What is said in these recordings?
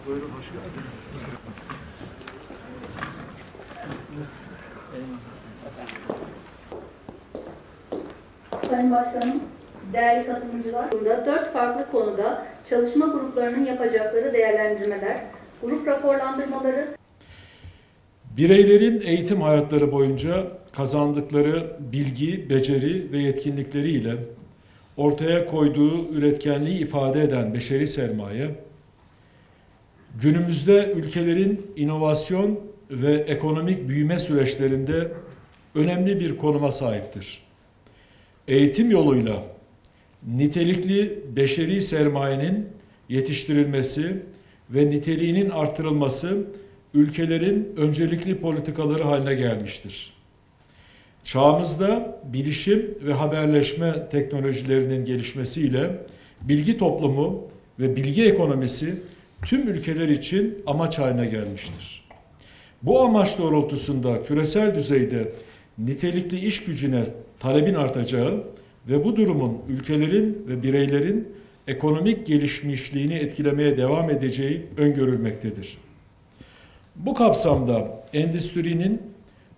Buyurun, hoş geldiniz. Sayın Başkanım, değerli katılımcılar, burada 4 farklı konuda çalışma gruplarının yapacakları değerlendirmeler, grup raporlandırmaları. Bireylerin eğitim hayatları boyunca kazandıkları bilgi, beceri ve yetkinlikleriyle ortaya koyduğu üretkenliği ifade eden beşeri sermaye, günümüzde ülkelerin inovasyon ve ekonomik büyüme süreçlerinde önemli bir konuma sahiptir. Eğitim yoluyla nitelikli beşeri sermayenin yetiştirilmesi ve niteliğinin artırılması ülkelerin öncelikli politikaları haline gelmiştir. Çağımızda bilişim ve haberleşme teknolojilerinin gelişmesiyle bilgi toplumu ve bilgi ekonomisi tüm ülkeler için amaç haline gelmiştir. Bu amaç doğrultusunda küresel düzeyde nitelikli iş gücüne talebin artacağı ve bu durumun ülkelerin ve bireylerin ekonomik gelişmişliğini etkilemeye devam edeceği öngörülmektedir. Bu kapsamda endüstrinin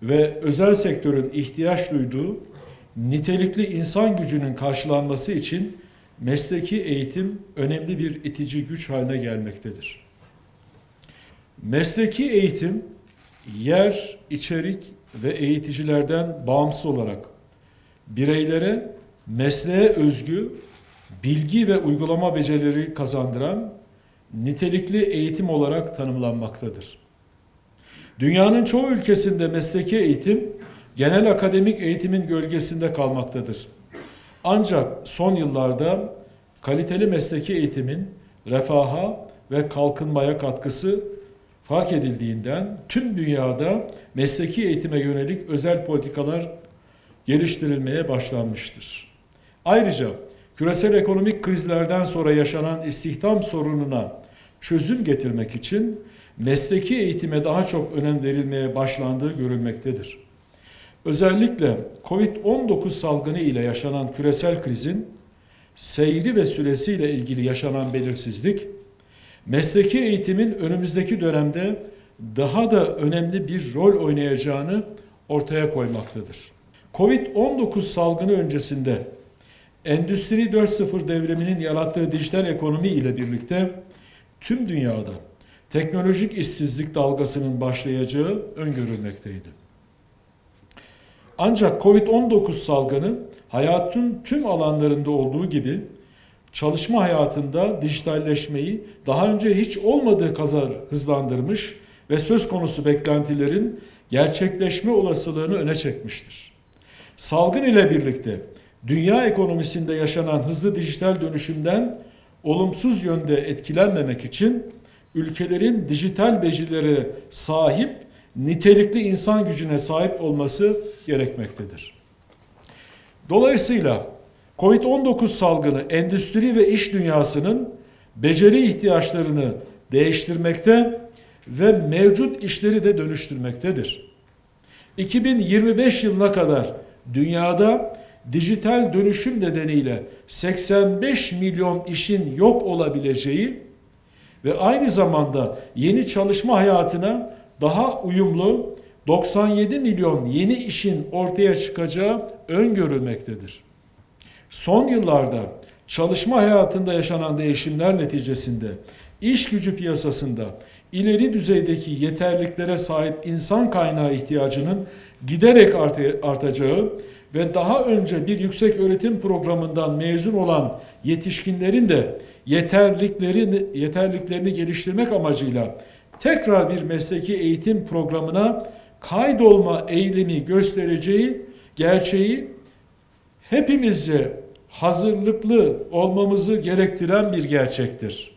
ve özel sektörün ihtiyaç duyduğu nitelikli insan gücünün karşılanması için mesleki eğitim önemli bir itici güç haline gelmektedir. Mesleki eğitim, yer, içerik ve eğiticilerden bağımsız olarak bireylere mesleğe özgü bilgi ve uygulama becerileri kazandıran nitelikli eğitim olarak tanımlanmaktadır. Dünyanın çoğu ülkesinde mesleki eğitim, genel akademik eğitimin gölgesinde kalmaktadır. Ancak son yıllarda kaliteli mesleki eğitimin refaha ve kalkınmaya katkısı fark edildiğinden tüm dünyada mesleki eğitime yönelik özel politikalar geliştirilmeye başlanmıştır. Ayrıca küresel ekonomik krizlerden sonra yaşanan istihdam sorununa çözüm getirmek için mesleki eğitime daha çok önem verilmeye başlandığı görülmektedir. Özellikle Covid-19 salgını ile yaşanan küresel krizin seyri ve süresiyle ilgili yaşanan belirsizlik, mesleki eğitimin önümüzdeki dönemde daha da önemli bir rol oynayacağını ortaya koymaktadır. Covid-19 salgını öncesinde Endüstri 4.0 devriminin yarattığı dijital ekonomi ile birlikte tüm dünyada teknolojik işsizlik dalgasının başlayacağı öngörülmekteydi. Ancak Covid-19 salgını hayatın tüm alanlarında olduğu gibi çalışma hayatında dijitalleşmeyi daha önce hiç olmadığı kadar hızlandırmış ve söz konusu beklentilerin gerçekleşme olasılığını öne çekmiştir. Salgın ile birlikte dünya ekonomisinde yaşanan hızlı dijital dönüşümden olumsuz yönde etkilenmemek için ülkelerin dijital becerilere sahip, nitelikli insan gücüne sahip olması gerekmektedir. Dolayısıyla Covid-19 salgını endüstri ve iş dünyasının beceri ihtiyaçlarını değiştirmekte ve mevcut işleri de dönüştürmektedir. 2025 yılına kadar dünyada dijital dönüşüm nedeniyle 85 milyon işin yok olabileceği ve aynı zamanda yeni çalışma hayatına daha uyumlu 97 milyon yeni işin ortaya çıkacağı öngörülmektedir. Son yıllarda çalışma hayatında yaşanan değişimler neticesinde iş gücü piyasasında ileri düzeydeki yeterliliklere sahip insan kaynağı ihtiyacının giderek artacağı ve daha önce bir yüksek öğretim programından mezun olan yetişkinlerin de yeterliliklerini geliştirmek amacıyla tekrar bir mesleki eğitim programına kaydolma eğilimi göstereceği gerçeği hepimizce hazırlıklı olmamızı gerektiren bir gerçektir.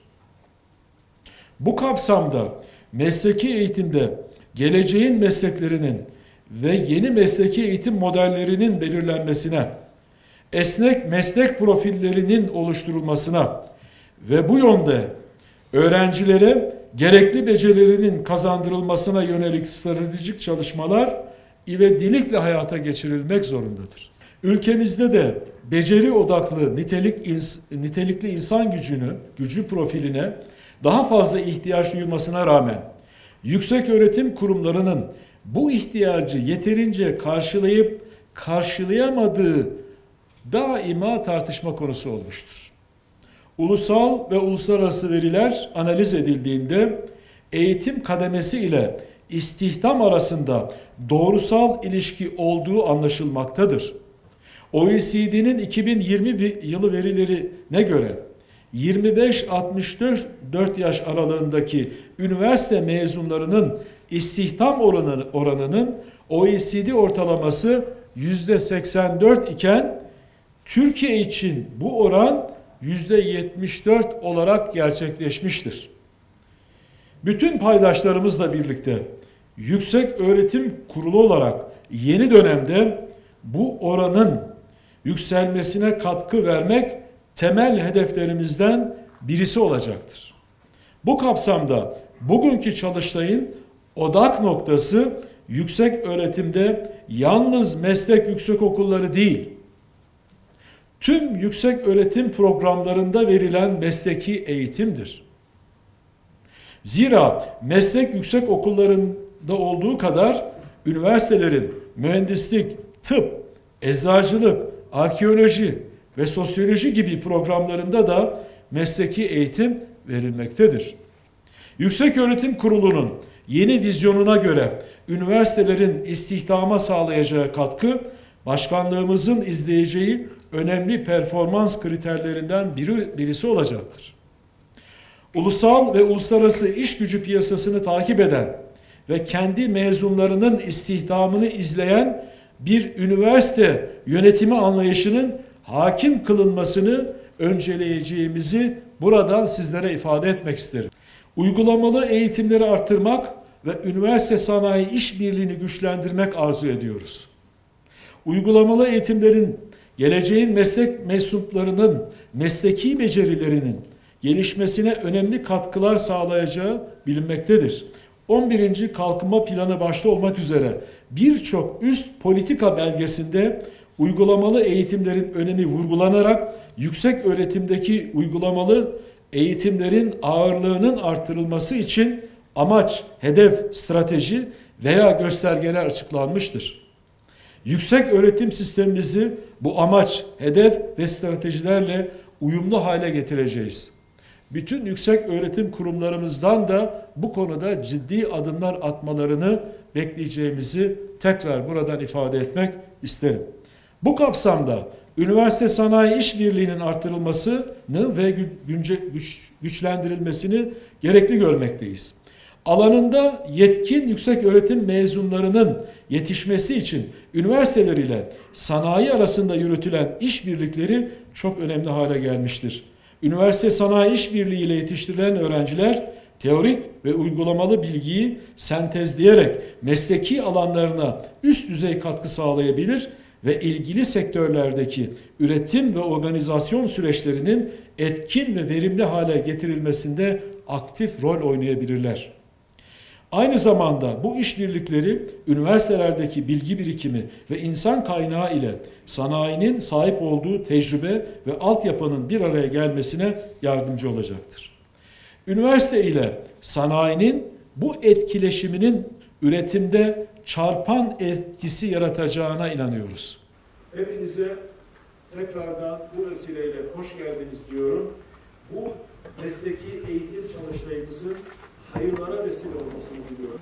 Bu kapsamda mesleki eğitimde geleceğin mesleklerinin ve yeni mesleki eğitim modellerinin belirlenmesine, esnek meslek profillerinin oluşturulmasına ve bu yönde öğrencilere gerekli becerilerinin kazandırılmasına yönelik stratejik çalışmalar ivedilikle hayata geçirilmek zorundadır. Ülkemizde de beceri odaklı nitelikli insan gücü profiline daha fazla ihtiyaç duyulmasına rağmen yüksek öğretim kurumlarının bu ihtiyacı yeterince karşılayamadığı daima tartışma konusu olmuştur. Ulusal ve uluslararası veriler analiz edildiğinde eğitim kademesi ile istihdam arasında doğrusal ilişki olduğu anlaşılmaktadır. OECD'nin 2020 yılı verilerine göre 25-64 yaş aralığındaki üniversite mezunlarının istihdam oranının OECD ortalaması %84 iken Türkiye için bu oran %74 olarak gerçekleşmiştir. Bütün paydaşlarımızla birlikte Yüksek Öğretim Kurulu olarak yeni dönemde bu oranın yükselmesine katkı vermek temel hedeflerimizden birisi olacaktır. Bu kapsamda bugünkü çalıştayın odak noktası yüksek öğretimde yalnız meslek yüksekokulları değil, tüm yüksek öğretim programlarında verilen mesleki eğitimdir. Zira meslek yüksek okullarında olduğu kadar üniversitelerin mühendislik, tıp, eczacılık, arkeoloji ve sosyoloji gibi programlarında da mesleki eğitim verilmektedir. Yükseköğretim Kurulu'nun yeni vizyonuna göre üniversitelerin istihdama sağlayacağı katkı, başkanlığımızın izleyeceği önemli performans kriterlerinden birisi olacaktır. Ulusal ve uluslararası iş gücü piyasasını takip eden ve kendi mezunlarının istihdamını izleyen bir üniversite yönetimi anlayışının hakim kılınmasını önceleyeceğimizi buradan sizlere ifade etmek isterim. Uygulamalı eğitimleri arttırmak ve üniversite sanayi işbirliğini güçlendirmek arzu ediyoruz. Uygulamalı eğitimlerin geleceğin meslek mensuplarının mesleki becerilerinin gelişmesine önemli katkılar sağlayacağı bilinmektedir. 11. Kalkınma Planı başta olmak üzere birçok üst politika belgesinde uygulamalı eğitimlerin önemi vurgulanarak yüksek öğretimdeki uygulamalı eğitimlerin ağırlığının artırılması için amaç, hedef, strateji veya göstergeler açıklanmıştır. Yüksek öğretim sistemimizi bu amaç, hedef ve stratejilerle uyumlu hale getireceğiz. Bütün yüksek öğretim kurumlarımızdan da bu konuda ciddi adımlar atmalarını bekleyeceğimizi tekrar buradan ifade etmek isterim. Bu kapsamda üniversite sanayi işbirliğinin artırılmasını ve güçlendirilmesini gerekli görmekteyiz. Alanında yetkin yüksek öğretim mezunlarının yetişmesi için üniversiteler ile sanayi arasında yürütülen işbirlikleri çok önemli hale gelmiştir. Üniversite sanayi işbirliği ile yetiştirilen öğrenciler teorik ve uygulamalı bilgiyi sentezleyerek mesleki alanlarına üst düzey katkı sağlayabilir ve ilgili sektörlerdeki üretim ve organizasyon süreçlerinin etkin ve verimli hale getirilmesinde aktif rol oynayabilirler. Aynı zamanda bu işbirlikleri üniversitelerdeki bilgi birikimi ve insan kaynağı ile sanayinin sahip olduğu tecrübe ve altyapının bir araya gelmesine yardımcı olacaktır. Üniversite ile sanayinin bu etkileşiminin üretimde çarpan etkisi yaratacağına inanıyoruz. Hepinize tekrardan bu vesileyle hoş geldiniz diyorum. Bu mesleki eğitim çalıştayımızın hayırlara vesile olmasını diliyorum.